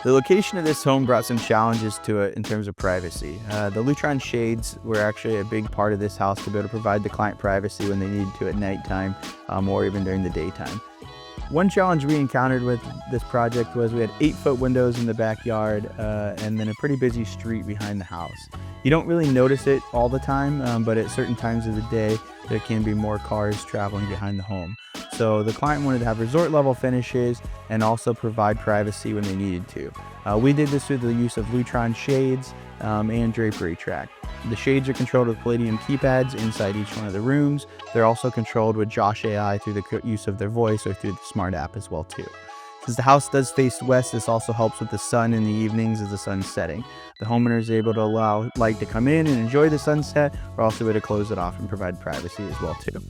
The location of this home brought some challenges to it in terms of privacy. The Lutron shades were actually a big part of this house to be able to provide the client privacy when they needed to at nighttime, or even during the daytime. One challenge we encountered with this project was we had 8-foot windows in the backyard and then a pretty busy street behind the house. You don't really notice it all the time, but at certain times of the day, there can be more cars traveling behind the home. So the client wanted to have resort level finishes and also provide privacy when they needed to. We did this through the use of Lutron shades and drapery track. The shades are controlled with Palladium keypads inside each one of the rooms. They're also controlled with Josh.ai through the use of their voice or through the smart app as well too. Since the house does face west, this also helps with the sun in the evenings as the sun's setting. The homeowner is able to allow light to come in and enjoy the sunset, or also able to close it off and provide privacy as well too.